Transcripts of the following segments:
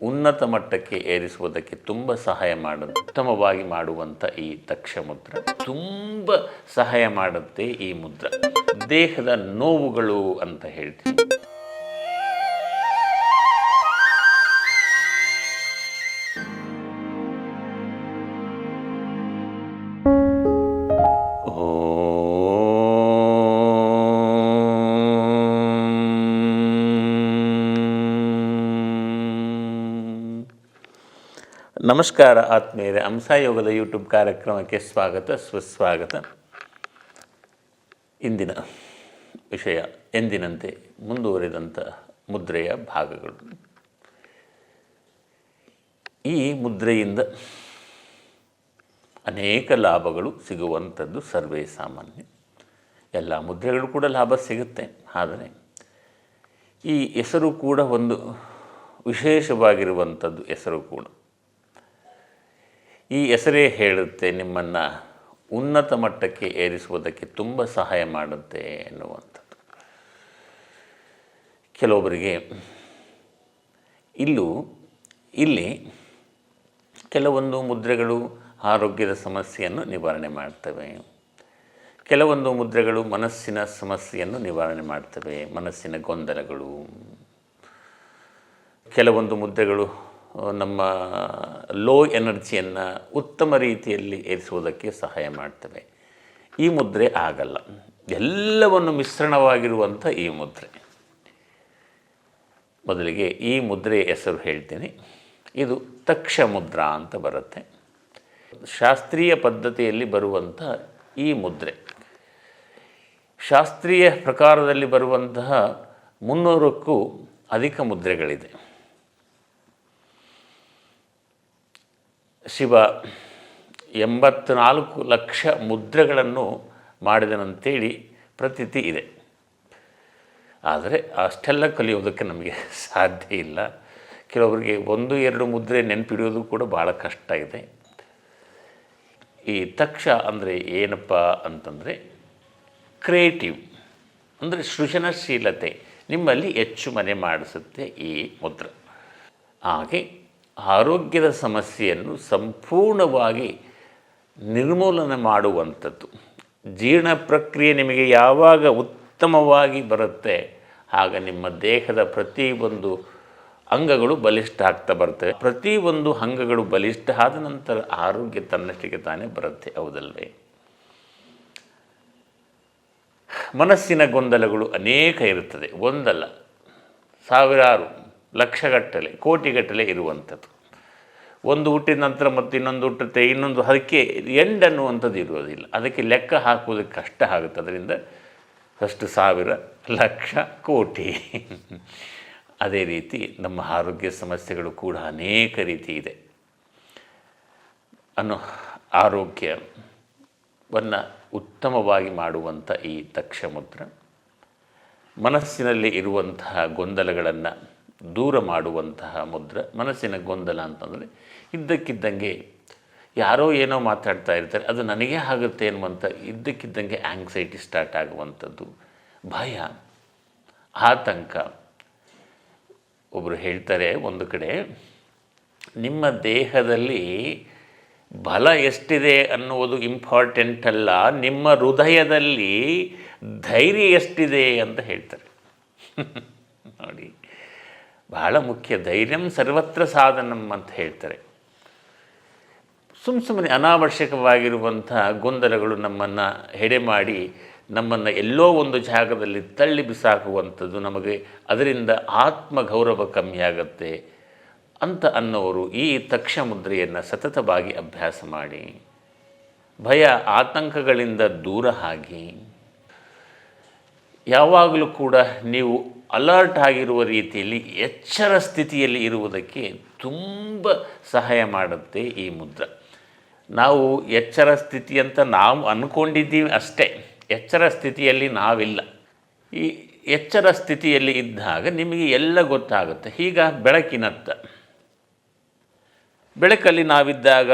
ಉನ್ನತ ಮಟ್ಟಕ್ಕೆ ಏರಿಸುವುದಕ್ಕೆ ತುಂಬ ಸಹಾಯ ಮಾಡುತ್ತೆ. ಉತ್ತಮವಾಗಿ ಮಾಡುವಂಥ ಈ ದಕ್ಷ ಮುದ್ರ ತುಂಬ ಸಹಾಯ ಮಾಡುತ್ತೆ. ಈ ಮುದ್ರ ದೇಹದ ನೋವುಗಳು ಅಂತ ಹೇಳ್ತೀನಿ. ನಮಸ್ಕಾರ ಆತ್ಮೀಯರೇ, ಹಂಸಯೋಗದ ಯೂಟ್ಯೂಬ್ ಕಾರ್ಯಕ್ರಮಕ್ಕೆ ಸ್ವಾಗತ ಸುಸ್ವಾಗತ. ಇಂದಿನ ವಿಷಯ ಎಂದಿನಂತೆ ಮುಂದುವರಿದಂಥ ಮುದ್ರೆಯ ಭಾಗಗಳು. ಈ ಮುದ್ರೆಯಿಂದ ಅನೇಕ ಲಾಭಗಳು ಸಿಗುವಂಥದ್ದು ಸರ್ವೇ ಸಾಮಾನ್ಯ. ಎಲ್ಲ ಮುದ್ರೆಗಳು ಕೂಡ ಲಾಭ ಸಿಗುತ್ತೆ. ಆದರೆ ಈ ಹೆಸರು ಕೂಡ ಒಂದು ವಿಶೇಷವಾಗಿರುವಂಥದ್ದು ಹೆಸರು ಕೂಡ. ಈ ಹೆಸರೇ ಹೇಳುತ್ತೆ ನಿಮ್ಮನ್ನು ಉನ್ನತ ಮಟ್ಟಕ್ಕೆ ಏರಿಸುವುದಕ್ಕೆ ತುಂಬ ಸಹಾಯ ಮಾಡುತ್ತೆ ಎನ್ನುವಂಥದ್ದು. ಕೆಲವೊಬ್ಬರಿಗೆ ಇಲ್ಲಿ ಕೆಲವೊಂದು ಮುದ್ರೆಗಳು ಆರೋಗ್ಯದ ಸಮಸ್ಯೆಯನ್ನು ನಿವಾರಣೆ ಮಾಡ್ತವೆ. ಕೆಲವೊಂದು ಮುದ್ರೆಗಳು ಮನಸ್ಸಿನ ಸಮಸ್ಯೆಯನ್ನು ನಿವಾರಣೆ ಮಾಡ್ತವೆ, ಮನಸ್ಸಿನ ಗೊಂದಲಗಳು. ಕೆಲವೊಂದು ಮುದ್ರೆಗಳು ನಮ್ಮ ಲೋ ಎನರ್ಜಿಯನ್ನು ಉತ್ತಮ ರೀತಿಯಲ್ಲಿ ಏರಿಸುವುದಕ್ಕೆ ಸಹಾಯ ಮಾಡ್ತವೆ. ಈ ಮುದ್ರೆ ಆಗಲ್ಲ, ಎಲ್ಲವನ್ನು ಮಿಶ್ರಣವಾಗಿರುವಂಥ ಈ ಮುದ್ರೆ. ಮೊದಲಿಗೆ ಈ ಮುದ್ರೆಯ ಹೆಸರು ಹೇಳ್ತೀನಿ. ಇದು ತಕ್ಷ ಮುದ್ರಾ ಅಂತ ಬರುತ್ತೆ. ಶಾಸ್ತ್ರೀಯ ಪದ್ಧತಿಯಲ್ಲಿ ಬರುವಂಥ ಈ ಮುದ್ರೆ, ಶಾಸ್ತ್ರೀಯ ಪ್ರಕಾರದಲ್ಲಿ ಬರುವಂತಹ 300ಕ್ಕೂ ಅಧಿಕ ಮುದ್ರೆಗಳಿದೆ. ಶಿವ 84 ಲಕ್ಷ ಮುದ್ರೆಗಳನ್ನು ಮಾಡಿದನಂತೇಳಿ ಪ್ರತೀತಿ ಇದೆ. ಆದರೆ ಅಷ್ಟೆಲ್ಲ ಕಲಿಯೋದಕ್ಕೆ ನಮಗೆ ಸಾಧ್ಯ ಇಲ್ಲ. ಕೆಲವರಿಗೆ 1-2 ಮುದ್ರೆ ನೆನಪಿಡಿಯೋದು ಕೂಡ ಭಾಳ ಕಷ್ಟ ಇದೆ. ಈ ತಕ್ಷ ಅಂದರೆ ಏನಪ್ಪ ಅಂತಂದರೆ ಕ್ರಿಯೇಟಿವ್, ಅಂದರೆ ಸೃಜನಶೀಲತೆ ನಿಮ್ಮಲ್ಲಿ ಹೆಚ್ಚು ಮನೆ ಮಾಡಿಸುತ್ತೆ ಈ ಮುದ್ರೆ. ಹಾಗೆ ಆರೋಗ್ಯದ ಸಮಸ್ಯೆಯನ್ನು ಸಂಪೂರ್ಣವಾಗಿ ನಿರ್ಮೂಲನೆ ಮಾಡುವಂಥದ್ದು. ಜೀರ್ಣ ಪ್ರಕ್ರಿಯೆ ನಿಮಗೆ ಯಾವಾಗ ಉತ್ತಮವಾಗಿ ಬರುತ್ತೆ ಆಗ ನಿಮ್ಮ ದೇಹದ ಪ್ರತಿಯೊಂದು ಅಂಗಗಳು ಬಲಿಷ್ಠ ಆಗ್ತಾ ಬರ್ತವೆ. ಪ್ರತಿಯೊಂದು ಅಂಗಗಳು ಬಲಿಷ್ಠ ಆದ ನಂತರ ಆರೋಗ್ಯ ತನ್ನಷ್ಟಿಗೆ ತಾನೇ ಬರುತ್ತೆ, ಹೌದಲ್ವೇ? ಮನಸ್ಸಿನ ಗೊಂದಲಗಳು ಅನೇಕ ಇರುತ್ತದೆ. ಒಂದಲ್ಲ, ಸಾವಿರಾರು, ಲಕ್ಷಗಟ್ಟಲೆ, ಕೋಟಿಗಟ್ಟಲೆ ಇರುವಂಥದ್ದು. ಒಂದು ಹುಟ್ಟಿದ ನಂತರ ಮತ್ತು ಇನ್ನೊಂದು ಹುಟ್ಟುತ್ತೆ, ಇನ್ನೊಂದು ಅದಕ್ಕೆ ಎಂಡ್ ಅನ್ನುವಂಥದ್ದು ಇರುವುದಿಲ್ಲ. ಅದಕ್ಕೆ ಲೆಕ್ಕ ಹಾಕುವುದಕ್ಕೆ ಕಷ್ಟ ಆಗುತ್ತೆ. ಅದರಿಂದ ಅಷ್ಟು ಸಾವಿರ, ಲಕ್ಷ, ಕೋಟಿ. ಅದೇ ರೀತಿ ನಮ್ಮ ಆರೋಗ್ಯ ಸಮಸ್ಯೆಗಳು ಕೂಡ ಅನೇಕ ರೀತಿ ಇದೆ. ಆರೋಗ್ಯವನ್ನು ಉತ್ತಮವಾಗಿ ಮಾಡುವಂಥ ಈ ದಕ್ಷ ಮುದ್ರ, ಮನಸ್ಸಿನಲ್ಲಿ ಇರುವಂತಹ ಗೊಂದಲಗಳನ್ನು ದೂರ ಮಾಡುವಂತಹ ಮುದ್ರ. ಮನಸ್ಸಿನ ಗೊಂದಲ ಅಂತಂದರೆ ಇದ್ದಕ್ಕಿದ್ದಂಗೆ ಯಾರೋ ಏನೋ ಮಾತಾಡ್ತಾ ಇರ್ತಾರೆ, ಅದು ನನಗೇ ಆಗುತ್ತೆ ಅನ್ನುವಂಥ ಇದ್ದಕ್ಕಿದ್ದಂಗೆ ಆಂಗ್ಸೈಟಿ ಸ್ಟಾರ್ಟ್ ಆಗುವಂಥದ್ದು, ಭಯ, ಆತಂಕ. ಒಬ್ಬರು ಹೇಳ್ತಾರೆ ಒಂದು ಕಡೆ, ನಿಮ್ಮ ದೇಹದಲ್ಲಿ ಬಲ ಎಷ್ಟಿದೆ ಅನ್ನುವುದು ಇಂಪಾರ್ಟೆಂಟ್ ಅಲ್ಲ, ನಿಮ್ಮ ಹೃದಯದಲ್ಲಿ ಧೈರ್ಯ ಎಷ್ಟಿದೆ ಅಂತ ಹೇಳ್ತಾರೆ. ನೋಡಿ, ಬಹಳ ಮುಖ್ಯ. ಧೈರ್ಯಂ ಸರ್ವತ್ರ ಸಾಧನಂ ಅಂತ ಹೇಳ್ತಾರೆ. ಸುಮ್ಮನೆ ಅನಾವಶ್ಯಕವಾಗಿರುವಂಥ ಗೊಂದಲಗಳು ನಮ್ಮನ್ನು ಎಡೆ ಮಾಡಿ ನಮ್ಮನ್ನು ಎಲ್ಲೋ ಒಂದು ಜಾಗದಲ್ಲಿ ತಳ್ಳಿ ಬಿಸಾಕುವಂಥದ್ದು, ನಮಗೆ ಅದರಿಂದ ಆತ್ಮಗೌರವ ಕಮ್ಮಿಯಾಗತ್ತೆ ಅಂತ ಅನ್ನೋರು ಈ ತಕ್ಷ ಮುದ್ರೆಯನ್ನು ಸತತವಾಗಿ ಅಭ್ಯಾಸ ಮಾಡಿ, ಭಯ ಆತಂಕಗಳಿಂದ ದೂರ ಆಗಿ, ಯಾವಾಗಲೂ ಕೂಡ ನೀವು ಅಲರ್ಟ್ ಆಗಿರುವ ರೀತಿಯಲ್ಲಿ ಎಚ್ಚರ ಸ್ಥಿತಿಯಲ್ಲಿ ಇರುವುದಕ್ಕೆ ತುಂಬ ಸಹಾಯ ಮಾಡುತ್ತೆ ಈ ಮುದ್ರ. ನಾವು ಎಚ್ಚರ ಸ್ಥಿತಿ ಅಂತ ನಾವು ಅಂದ್ಕೊಂಡಿದ್ದೀವಿ ಅಷ್ಟೇ, ಎಚ್ಚರ ಸ್ಥಿತಿಯಲ್ಲಿ ನಾವಿಲ್ಲ. ಈ ಎಚ್ಚರ ಸ್ಥಿತಿಯಲ್ಲಿ ಇದ್ದಾಗ ನಿಮಗೆ ಎಲ್ಲ ಗೊತ್ತಾಗುತ್ತೆ. ಈಗ ಬೆಳಕಲ್ಲಿ ನಾವಿದ್ದಾಗ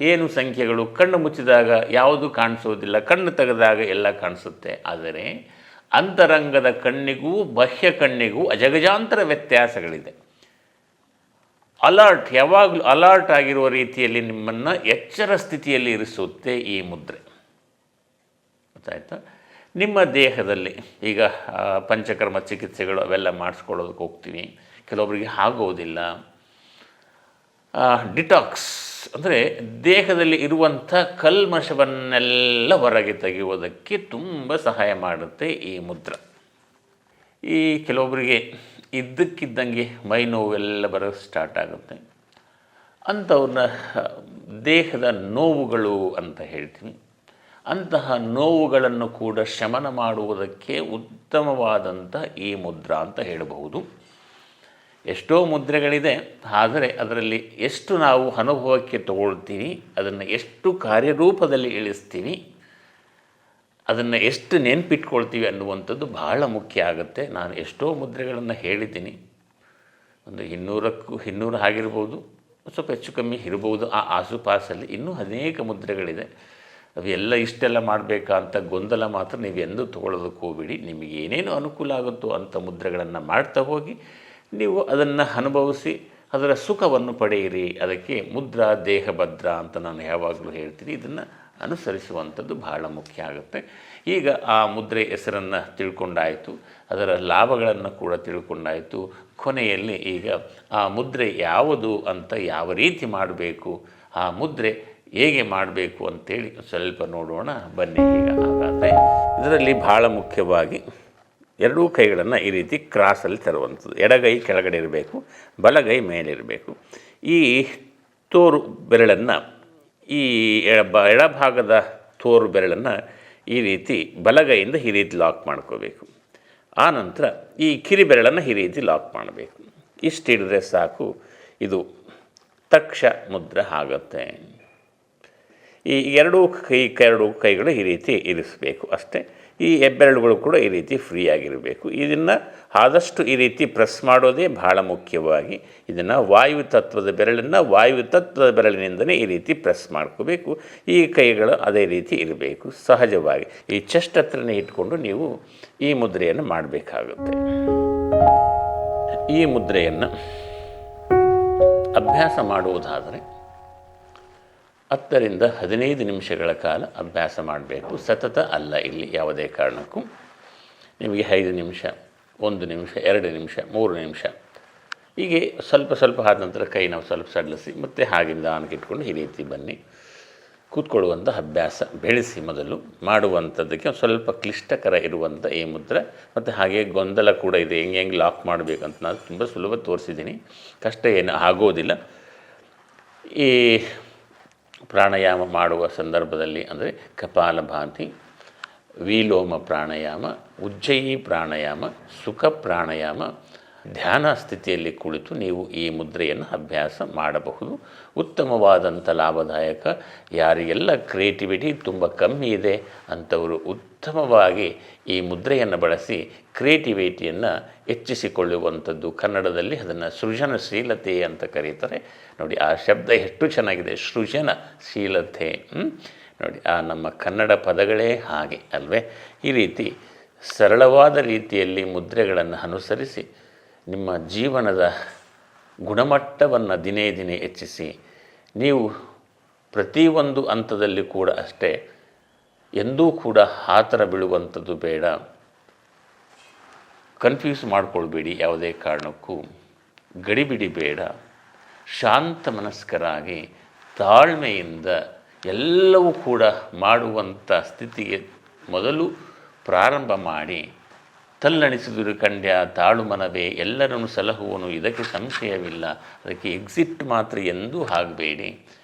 ಏನು ಸಂಖ್ಯೆಗಳು, ಕಣ್ಣು ಮುಚ್ಚಿದಾಗ ಯಾವುದು ಕಾಣಿಸೋದಿಲ್ಲ, ಕಣ್ಣು ತೆಗೆದಾಗ ಎಲ್ಲ ಕಾಣಿಸುತ್ತೆ. ಆದರೆ ಅಂತರಂಗದ ಕಣ್ಣಿಗೂ ಬಾಹ್ಯ ಕಣ್ಣಿಗೂ ಅಜಗಜಾಂತರ ವ್ಯತ್ಯಾಸಗಳಿದೆ. ಅಲರ್ಟ್, ಯಾವಾಗಲೂ ಅಲರ್ಟ್ ಆಗಿರುವ ರೀತಿಯಲ್ಲಿ ನಿಮ್ಮನ್ನು ಎಚ್ಚರ ಸ್ಥಿತಿಯಲ್ಲಿ ಇರಿಸುತ್ತೆ ಈ ಮುದ್ರೆ. ಗೊತ್ತಾಯ್ತಾ? ನಿಮ್ಮ ದೇಹದಲ್ಲಿ ಈಗ ಪಂಚಕರ್ಮ ಚಿಕಿತ್ಸೆಗಳು ಅವೆಲ್ಲ ಮಾಡಿಸ್ಕೊಳ್ಳೋದಕ್ಕೆ ಹೋಗ್ತೀವಿ, ಕೆಲವೊಬ್ಬರಿಗೆ ಆಗೋದಿಲ್ಲ. ಡಿಟಾಕ್ಸ್ ಅಂದರೆ ದೇಹದಲ್ಲಿ ಇರುವಂಥ ಕಲ್ಮಶವನ್ನೆಲ್ಲ ಹೊರಗೆ ತೆಗೆಯುವುದಕ್ಕೆ ತುಂಬ ಸಹಾಯ ಮಾಡುತ್ತೆ ಈ ಮುದ್ರ. ಈ ಕೆಲವೊಬ್ಬರಿಗೆ ಇದ್ದಕ್ಕಿದ್ದಂಗೆ ಮೈ ನೋವೆಲ್ಲ ಬರೋಕ್ಕೆ ಸ್ಟಾರ್ಟ್ ಆಗುತ್ತೆ. ಅಂಥವ್ರನ್ನ ದೇಹದ ನೋವುಗಳು ಅಂತ ಹೇಳ್ತೀನಿ. ಅಂತಹ ನೋವುಗಳನ್ನು ಕೂಡ ಶಮನ ಮಾಡುವುದಕ್ಕೆ ಉತ್ತಮವಾದಂಥ ಈ ಮುದ್ರಾ ಅಂತ ಹೇಳಬಹುದು. ಎಷ್ಟೋ ಮುದ್ರೆಗಳಿದೆ, ಆದರೆ ಅದರಲ್ಲಿ ಎಷ್ಟು ನಾವು ಅನುಭವಕ್ಕೆ ತಗೊಳ್ತೀವಿ, ಅದನ್ನು ಎಷ್ಟು ಕಾರ್ಯರೂಪದಲ್ಲಿ ಇಳಿಸ್ತೀವಿ, ಅದನ್ನು ಎಷ್ಟು ನೆನಪಿಟ್ಕೊಳ್ತೀವಿ ಅನ್ನುವಂಥದ್ದು ಬಹಳ ಮುಖ್ಯ ಆಗುತ್ತೆ. ನಾನು ಎಷ್ಟೋ ಮುದ್ರೆಗಳನ್ನು ಹೇಳಿದ್ದೀನಿ, ಒಂದು 200 ಆಗಿರ್ಬೋದು, ಸ್ವಲ್ಪ ಹೆಚ್ಚು ಕಮ್ಮಿ ಇರ್ಬೋದು. ಆ ಆಸುಪಾಸಲ್ಲಿ ಇನ್ನೂ ಅನೇಕ ಮುದ್ರೆಗಳಿದೆ. ಅವೆಲ್ಲ ಇಷ್ಟೆಲ್ಲ ಮಾಡಬೇಕಾ ಅಂತ ಗೊಂದಲ ಮಾತ್ರ ನೀವೆಂದೂ ತೊಗೊಳ್ಳೋದಕ್ಕೆ ಹೋಗ್ಬಿಡಿ. ನಿಮಗೆ ಏನೇನು ಅನುಕೂಲ ಆಗುತ್ತೋ ಅಂಥ ಮುದ್ರೆಗಳನ್ನು ಮಾಡ್ತಾ ಹೋಗಿ ನೀವು ಅದನ್ನು ಅನುಭವಿಸಿ ಅದರ ಸುಖವನ್ನು ಪಡೆಯಿರಿ. ಅದಕ್ಕೆ ಮುದ್ರಾ ದೇಹಭದ್ರ ಅಂತ ನಾನು ಯಾವಾಗಲೂ ಹೇಳ್ತೀನಿ. ಇದನ್ನು ಅನುಸರಿಸುವಂಥದ್ದು ಬಹಳ ಮುಖ್ಯ ಆಗುತ್ತೆ. ಈಗ ಆ ಮುದ್ರೆ ಹೆಸರನ್ನು ತಿಳ್ಕೊಂಡಾಯಿತು, ಅದರ ಲಾಭಗಳನ್ನು ಕೂಡ ತಿಳ್ಕೊಂಡಾಯಿತು. ಕೊನೆಯಲ್ಲಿ ಈಗ ಆ ಮುದ್ರೆ ಯಾವುದು ಅಂತ, ಯಾವ ರೀತಿ ಮಾಡಬೇಕು, ಆ ಮುದ್ರೆ ಹೇಗೆ ಮಾಡಬೇಕು ಅಂತೇಳಿ ಸ್ವಲ್ಪ ನೋಡೋಣ ಬನ್ನಿ. ಈಗ ಹಾಗಾದರೆ ಇದರಲ್ಲಿ ಬಹಳ ಮುಖ್ಯವಾಗಿ ಎರಡೂ ಕೈಗಳನ್ನು ಈ ರೀತಿ ಕ್ರಾಸಲ್ಲಿ ತರುವಂಥದ್ದು. ಎಡಗೈ ಕೆಳಗಡೆ ಇರಬೇಕು, ಬಲಗೈ ಮೇಲಿರಬೇಕು. ಈ ತೋರು ಬೆರಳನ್ನು, ಈ ಎಡಭಾಗದ ತೋರು ಬೆರಳನ್ನು ಈ ರೀತಿ ಬಲಗೈಯಿಂದ ಈ ರೀತಿ ಲಾಕ್ ಮಾಡ್ಕೋಬೇಕು. ಆನಂತರ ಈ ಕಿರಿ ಬೆರಳನ್ನು ಈ ರೀತಿ ಲಾಕ್ ಮಾಡಬೇಕು. ಇಷ್ಟು ಹಿಡಿದ್ರೆ ಸಾಕು, ಇದು ತಕ್ಷ ಮುದ್ರೆ ಆಗುತ್ತೆ. ಈ ಎರಡೂ ಕೈಗಳು ಈ ರೀತಿ ಇರಿಸಬೇಕು ಅಷ್ಟೇ. ಈ ಹೆಬ್ಬೆರಳುಗಳು ಕೂಡ ಈ ರೀತಿ ಫ್ರೀ ಆಗಿರಬೇಕು. ಇದನ್ನು ಆದಷ್ಟು ಈ ರೀತಿ ಪ್ರೆಸ್ ಮಾಡೋದೇ ಬಹಳ ಮುಖ್ಯವಾಗಿ. ಇದನ್ನು ವಾಯುತತ್ವದ ಬೆರಳಿನಿಂದಲೇ ಈ ರೀತಿ ಪ್ರೆಸ್ ಮಾಡ್ಕೋಬೇಕು. ಈ ಕೈಗಳು ಅದೇ ರೀತಿ ಇರಬೇಕು ಸಹಜವಾಗಿ. ಈ ಚೆಸ್ಟ್ ಹತ್ರನೇ ಇಟ್ಕೊಂಡು ನೀವು ಈ ಮುದ್ರೆಯನ್ನು ಮಾಡಬೇಕಾಗುತ್ತೆ. ಈ ಮುದ್ರೆಯನ್ನು ಅಭ್ಯಾಸ ಮಾಡುವುದಾದರೆ 10 ರಿಂದ 15 ನಿಮಿಷಗಳ ಕಾಲ ಅಭ್ಯಾಸ ಮಾಡಬೇಕು. ಸತತ ಅಲ್ಲ ಇಲ್ಲಿ ಯಾವುದೇ ಕಾರಣಕ್ಕೂ. ನಿಮಗೆ 5 ನಿಮಿಷ, 1 ನಿಮಿಷ, 2 ನಿಮಿಷ, 3 ನಿಮಿಷ ಹೀಗೆ ಸ್ವಲ್ಪ ಆದ ನಂತರ ಕೈ ನಾವು ಸ್ವಲ್ಪ ಸಡಿಲಿಸಿ ಮತ್ತೆ ಹಾಗಿಂದ ಆನಕ್ಕಿಟ್ಕೊಂಡು ಈ ರೀತಿ ಬನ್ನಿ. ಕೂತ್ಕೊಳ್ಳುವಂಥ ಅಭ್ಯಾಸ ಬೆಳೆಸಿ. ಮೊದಲು ಮಾಡುವಂಥದ್ದಕ್ಕೆ ಸ್ವಲ್ಪ ಕ್ಲಿಷ್ಟಕರ ಇರುವಂಥ ಈ ಮುದ್ರೆ, ಮತ್ತು ಹಾಗೆ ಗೊಂದಲ ಕೂಡ ಇದೆ. ಹೆಂಗೆ ಲಾಕ್ ಮಾಡಬೇಕಂತ ನಾನು ತುಂಬ ಸುಲಭ ತೋರಿಸಿದ್ದೀನಿ, ಕಷ್ಟ ಏನು ಆಗೋದಿಲ್ಲ. ಈ ಪ್ರಾಣಾಯಾಮ ಮಾಡುವ ಸಂದರ್ಭದಲ್ಲಿ ಅಂದರೆ ಕಪಾಲಭಾತಿ, ವಿಲೋಮ ಪ್ರಾಣಾಯಾಮ, ಉಜ್ಜಯಿ ಪ್ರಾಣಾಯಾಮ, ಸುಖ ಪ್ರಾಣಾಯಾಮ, ಧ್ಯಾನ ಸ್ಥಿತಿಯಲ್ಲಿ ಕುಳಿತು ನೀವು ಈ ಮುದ್ರೆಯನ್ನು ಅಭ್ಯಾಸ ಮಾಡಬಹುದು. ಉತ್ತಮವಾದಂಥ ಲಾಭದಾಯಕ. ಯಾರಿಗೆಲ್ಲ ಕ್ರಿಯೇಟಿವಿಟಿ ತುಂಬ ಕಮ್ಮಿ ಇದೆ ಅಂಥವರು ಉತ್ತಮವಾಗಿ ಈ ಮುದ್ರೆಯನ್ನು ಬಳಸಿ ಕ್ರಿಯೇಟಿವಿಟಿಯನ್ನು ಹೆಚ್ಚಿಸಿಕೊಳ್ಳುವಂಥದ್ದು. ಕನ್ನಡದಲ್ಲಿ ಅದನ್ನು ಸೃಜನಶೀಲತೆ ಅಂತ ಕರೀತಾರೆ. ನೋಡಿ ಆ ಶಬ್ದ ಎಷ್ಟು ಚೆನ್ನಾಗಿದೆ, ಸೃಜನಶೀಲತೆ. ನೋಡಿ ಆ ನಮ್ಮ ಕನ್ನಡ ಪದಗಳೇ ಹಾಗೆ ಅಲ್ವೇ. ಈ ರೀತಿ ಸರಳವಾದ ರೀತಿಯಲ್ಲಿ ಮುದ್ರೆಗಳನ್ನು ಅನುಸರಿಸಿ ನಿಮ್ಮ ಜೀವನದ ಗುಣಮಟ್ಟವನ್ನು ದಿನೇ ದಿನೇ ಹೆಚ್ಚಿಸಿ. ನೀವು ಪ್ರತಿಯೊಂದು ಹಂತದಲ್ಲಿ ಕೂಡ ಅಷ್ಟೇ, ಎಂದೂ ಕೂಡ ಆತರ ಬೀಳುವಂಥದ್ದು ಬೇಡ. ಕನ್ಫ್ಯೂಸ್ ಮಾಡಿಕೊಳ್ಬೇಡಿ, ಯಾವುದೇ ಕಾರಣಕ್ಕೂ ಗಡಿಬಿಡಿ ಬೇಡ. ಶಾಂತ ಮನಸ್ಕರಾಗಿ ತಾಳ್ಮೆಯಿಂದ ಎಲ್ಲವೂ ಕೂಡ ಮಾಡುವಂಥ ಸ್ಥಿತಿಗೆ ಮೊದಲು ಪ್ರಾರಂಭ ಮಾಡಿ. ತಲ್ಲಣಿಸಿದುರು ಕಂಡ್ಯ ತಾಳು ಮನವೇ ಎಲ್ಲರನ್ನು ಸಲಹುವನು, ಇದಕ್ಕೆ ಸಂಶಯವಿಲ್ಲ. ಅದಕ್ಕೆ ಎಕ್ಸಿಟ್ ಮಾತ್ರ ಎಂದೂ ಆಗಬೇಡಿ.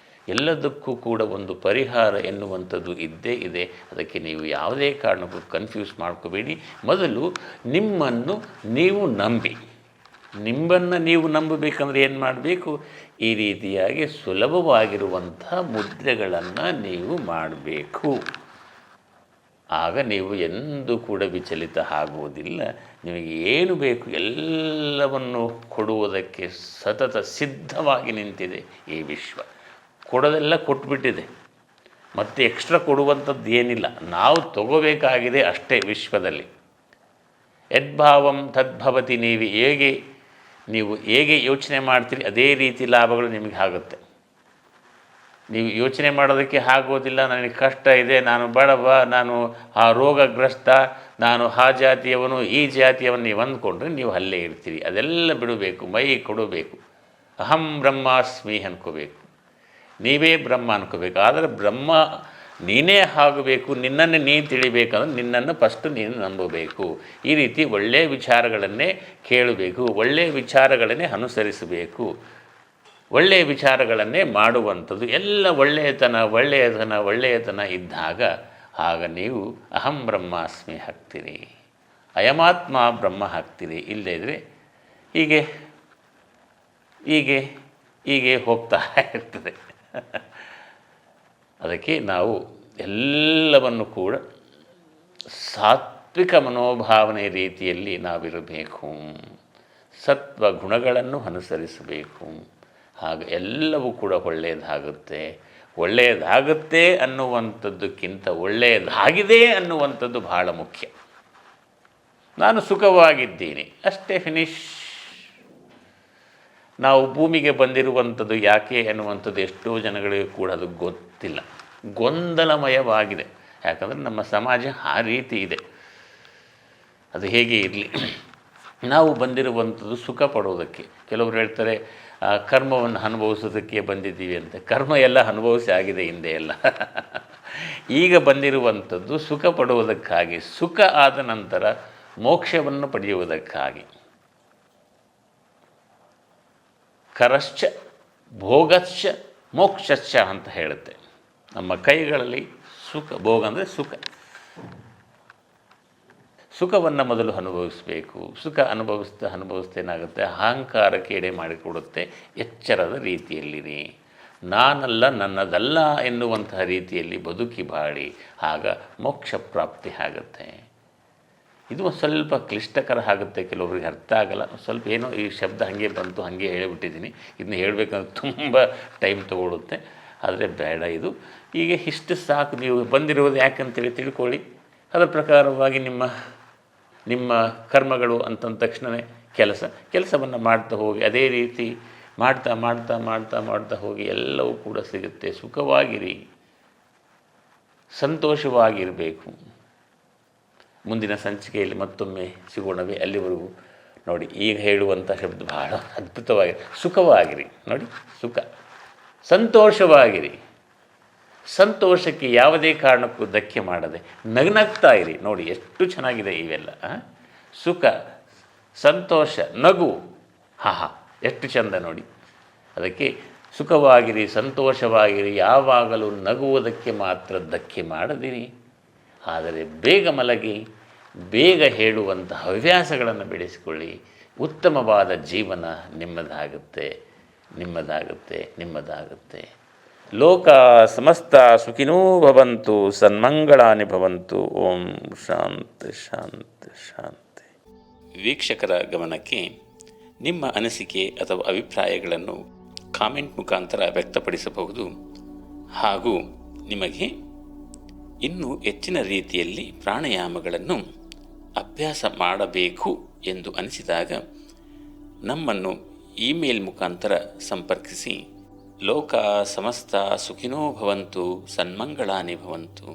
ಎಲ್ಲದಕ್ಕೂ ಕೂಡ ಒಂದು ಪರಿಹಾರ ಎನ್ನುವಂಥದ್ದು ಇದ್ದೇ ಇದೆ. ಅದಕ್ಕೆ ನೀವು ಯಾವುದೇ ಕಾರಣಕ್ಕೂ ಕನ್ಫ್ಯೂಸ್ ಮಾಡ್ಕೋಬೇಡಿ. ಮೊದಲು ನಿಮ್ಮನ್ನು ನೀವು ನಂಬಿ. ನಿಮ್ಮನ್ನು ನೀವು ನಂಬಬೇಕಂದ್ರೆ ಏನು ಮಾಡಬೇಕು? ಈ ರೀತಿಯಾಗಿ ಸುಲಭವಾಗಿರುವಂಥ ಮುದ್ರೆಗಳನ್ನು ನೀವು ಮಾಡಬೇಕು. ಆಗ ನೀವು ಎಂದೂ ಕೂಡ ವಿಚಲಿತ ಆಗುವುದಿಲ್ಲ. ನಿಮಗೆ ಏನು ಬೇಕು ಎಲ್ಲವನ್ನು ಕೊಡುವುದಕ್ಕೆ ಸತತ ಸಿದ್ಧವಾಗಿ ನಿಂತಿದೆ ಈ ವಿಶ್ವ. ಕೊಡೋದೆಲ್ಲ ಕೊಟ್ಬಿಟ್ಟಿದೆ, ಮತ್ತು ಎಕ್ಸ್ಟ್ರಾ ಕೊಡುವಂಥದ್ದು ಏನಿಲ್ಲ. ನಾವು ತಗೋಬೇಕಾಗಿದೆ ಅಷ್ಟೇ ವಿಶ್ವದಲ್ಲಿ. ಯದ್ಭಾವಂ ತದ್ಭವತಿ. ನೀವು ಹೇಗೆ ನೀವು ಹೇಗೆ ಯೋಚನೆ ಮಾಡ್ತೀರಿ ಅದೇ ರೀತಿ ಲಾಭಗಳು ನಿಮಗೆ ಆಗುತ್ತೆ. ನೀವು ಯೋಚನೆ ಮಾಡೋದಕ್ಕೆ ಆಗೋದಿಲ್ಲ, ನನಗೆ ಕಷ್ಟ ಇದೆ, ನಾನು ಬಡವ, ನಾನು ಆ ರೋಗಗ್ರಸ್ತ, ನಾನು ಆ ಜಾತಿಯವನು ಈ ಜಾತಿಯವನು ನೀವು ಅಂದ್ಕೊಂಡ್ರೆ ನೀವು ಅಲ್ಲೇ ಇರ್ತೀರಿ. ಅದೆಲ್ಲ ಬಿಡಬೇಕು, ಮೈ ಕೊಡಬೇಕು, ಅಹಂ ಬ್ರಹ್ಮಾಸ್ಮಿ ಅನ್ಕೋಬೇಕು, ನೀವೇ ಬ್ರಹ್ಮ ಅನ್ಕೋಬೇಕು. ಆದರೆ ಬ್ರಹ್ಮ ನೀನೇ ಆಗಬೇಕು, ನಿನ್ನನ್ನು ನೀನು ತಿಳಿಬೇಕಂದ್ರೆ ನಿನ್ನನ್ನು ಫಸ್ಟು ನೀನು ನಂಬಬೇಕು. ಈ ರೀತಿ ಒಳ್ಳೆಯ ವಿಚಾರಗಳನ್ನೇ ಕೇಳಬೇಕು, ಒಳ್ಳೆಯ ವಿಚಾರಗಳನ್ನೇ ಅನುಸರಿಸಬೇಕು, ಒಳ್ಳೆಯ ವಿಚಾರಗಳನ್ನೇ ಮಾಡುವಂಥದ್ದು. ಎಲ್ಲ ಒಳ್ಳೆಯತನ ಇದ್ದಾಗ ಆಗ ನೀವು ಅಹಂ ಬ್ರಹ್ಮಾಸ್ಮಿ ಆಗ್ತೀರಿ, ಅಯಮಾತ್ಮ ಬ್ರಹ್ಮ ಆಗ್ತೀರಿ. ಇಲ್ಲದಿದ್ದರೆ ಹೀಗೆ ಹೀಗೆ ಹೀಗೆ ಹೋಗ್ತಾ ಇರ್ತದೆ. ಅದಕ್ಕೆ ನಾವು ಎಲ್ಲವನ್ನು ಕೂಡ ಸಾತ್ವಿಕ ಮನೋಭಾವನೆ ರೀತಿಯಲ್ಲಿ ನಾವಿರಬೇಕು, ಸತ್ವ ಗುಣಗಳನ್ನು ಅನುಸರಿಸಬೇಕು. ಆಗ ಎಲ್ಲವೂ ಕೂಡ ಒಳ್ಳೆಯದಾಗುತ್ತೆ ಅನ್ನುವಂಥದ್ದಕ್ಕಿಂತ ಒಳ್ಳೆಯದಾಗಿದೆ ಅನ್ನುವಂಥದ್ದು ಬಹಳ ಮುಖ್ಯ. ನಾನು ಸುಖವಾಗಿದ್ದೀನಿ ಅಷ್ಟೇ, ಫಿನಿಶ್. ನಾವು ಭೂಮಿಗೆ ಬಂದಿರುವಂಥದ್ದು ಯಾಕೆ ಅನ್ನುವಂಥದ್ದು ಎಷ್ಟೋ ಜನಗಳಿಗೆ ಕೂಡ ಅದು ಗೊತ್ತಿಲ್ಲ, ಗೊಂದಲಮಯವಾಗಿದೆ. ಯಾಕಂದರೆ ನಮ್ಮ ಸಮಾಜ ಆ ರೀತಿ ಇದೆ. ಅದು ಹೇಗೆ ಇರಲಿ, ನಾವು ಬಂದಿರುವಂಥದ್ದು ಸುಖ ಪಡೋದಕ್ಕೆ. ಕೆಲವರು ಹೇಳ್ತಾರೆ ಕರ್ಮವನ್ನು ಅನುಭವಿಸೋದಕ್ಕೆ ಬಂದಿದ್ದೀವಿ ಅಂತ. ಕರ್ಮ ಎಲ್ಲ ಅನುಭವಿಸಿ ಆಗಿದೆ ಹಿಂದೆ ಎಲ್ಲ. ಈಗ ಬಂದಿರುವಂಥದ್ದು ಸುಖ ಪಡುವುದಕ್ಕಾಗಿ, ಸುಖ ಆದ ನಂತರ ಮೋಕ್ಷವನ್ನು ಪಡೆಯುವುದಕ್ಕಾಗಿ. ಕರಶ್ಚ ಭೋಗಶ್ಚ ಮೋಕ್ಷಶ್ಚ ಅಂತ ಹೇಳುತ್ತೆ. ನಮ್ಮ ಕೈಗಳಲ್ಲಿ ಸುಖ, ಭೋಗ ಅಂದರೆ ಸುಖವನ್ನು ಮೊದಲು ಅನುಭವಿಸಬೇಕು. ಸುಖ ಅನುಭವಿಸ್ತಾ ಏನಾಗುತ್ತೆ, ಅಹಂಕಾರಕ್ಕೆ ಎಡೆ ಮಾಡಿಕೊಡುತ್ತೆ. ಎಚ್ಚರದ ರೀತಿಯಲ್ಲಿರಿ, ನಾನಲ್ಲ ನನ್ನದಲ್ಲ ಎನ್ನುವಂತಹ ರೀತಿಯಲ್ಲಿ ಬದುಕಿ ಬಾಳಿ, ಆಗ ಮೋಕ್ಷ ಪ್ರಾಪ್ತಿ ಆಗುತ್ತೆ. ಇದು ಒಂದು ಸ್ವಲ್ಪ ಕ್ಲಿಷ್ಟಕರ ಆಗುತ್ತೆ, ಕೆಲವರಿಗೆ ಅರ್ಥ ಆಗಲ್ಲ. ಸ್ವಲ್ಪ ಏನೋ ಈ ಶಬ್ದ ಹಾಗೆ ಬಂತು, ಹಾಗೆ ಹೇಳಿಬಿಟ್ಟಿದ್ದೀನಿ. ಇದನ್ನ ಹೇಳಬೇಕಂದ್ರೆ ತುಂಬ ಟೈಮ್ ತೊಗೊಳುತ್ತೆ. ಆದರೆ ಬೇಡ, ಇದು ಈಗ ಇಷ್ಟು ಸಾಕು. ನೀವು ಬಂದಿರುವುದು ಯಾಕಂತೇಳಿ ತಿಳ್ಕೊಳ್ಳಿ. ಅದರ ಪ್ರಕಾರವಾಗಿ ನಿಮ್ಮ ಕರ್ಮಗಳು ಅಂತಂದ ತಕ್ಷಣವೇ ಕೆಲಸವನ್ನು ಮಾಡ್ತಾ ಹೋಗಿ, ಅದೇ ರೀತಿ ಮಾಡ್ತಾ ಹೋಗಿ ಎಲ್ಲವೂ ಕೂಡ ಸಿಗುತ್ತೆ. ಸುಖವಾಗಿರಿ, ಸಂತೋಷವಾಗಿರಬೇಕು. ಮುಂದಿನ ಸಂಚಿಕೆಯಲ್ಲಿ ಮತ್ತೊಮ್ಮೆ ಸಿಗೋಣವೇ. ಅಲ್ಲಿವರೆಗೂ ನೋಡಿ, ಈಗ ಹೇಳುವಂಥ ಶಬ್ದ ಬಹಳ ಅದ್ಭುತವಾಗಿದೆ. ಸುಖವಾಗಿರಿ, ನೋಡಿ, ಸುಖ, ಸಂತೋಷವಾಗಿರಿ. ಸಂತೋಷಕ್ಕೆ ಯಾವುದೇ ಕಾರಣಕ್ಕೂ ಧಕ್ಕೆ ಮಾಡದೆ ನಗ್ನಗ್ತಾ ಇರಿ. ನೋಡಿ ಎಷ್ಟು ಚೆನ್ನಾಗಿದೆ ಇವೆಲ್ಲ. ಸುಖ, ಸಂತೋಷ, ನಗು, ಎಷ್ಟು ಚಂದ ನೋಡಿ. ಅದಕ್ಕೆ ಸುಖವಾಗಿರಿ, ಸಂತೋಷವಾಗಿರಿ, ಯಾವಾಗಲೂ ನಗುವುದಕ್ಕೆ ಮಾತ್ರ ಧಕ್ಕೆ ಮಾಡದಿರಿ. ಆದರೆ ಬೇಗ ಮಲಗಿ, ಬೇಗ ಹೇಳುವಂಥ ಹವ್ಯಾಸಗಳನ್ನು ಬೆಳೆಸಿಕೊಳ್ಳಿ. ಉತ್ತಮವಾದ ಜೀವನ ನಿಮ್ಮದಾಗುತ್ತೆ. ಲೋಕ ಸಮಸ್ತ ಸುಖಿನೋ ಭವಂತು, ಸನ್ಮಂಗಳಾನಿ ಭವಂತು. ಓಂ ಶಾಂತಿ ಶಾಂತಿ ಶಾಂತಿ. ವೀಕ್ಷಕರ ಗಮನಕ್ಕೆ ನಿಮ್ಮ ಅನಿಸಿಕೆ ಅಥವಾ ಅಭಿಪ್ರಾಯಗಳನ್ನು ಕಾಮೆಂಟ್ ಮುಖಾಂತರ ವ್ಯಕ್ತಪಡಿಸಬಹುದು. ಹಾಗೂ ನಿಮಗೆ ಇನ್ನೂ ಹೆಚ್ಚಿನ ರೀತಿಯಲ್ಲಿ ಪ್ರಾಣಾಯಾಮಗಳನ್ನು ಅಭ್ಯಾಸ ಮಾಡಬೇಕು ಎಂದು ಅನಿಸಿದಾಗ ನಮ್ಮನ್ನು ಇಮೇಲ್ ಮುಖಾಂತರ ಸಂಪರ್ಕಿಸಿ. ಲೋಕ ಸಮಸ್ತ ಸುಖಿನೋ ಭವಂತು, ಸನ್ಮಂಗಳಾನಿ ಭವಂತು.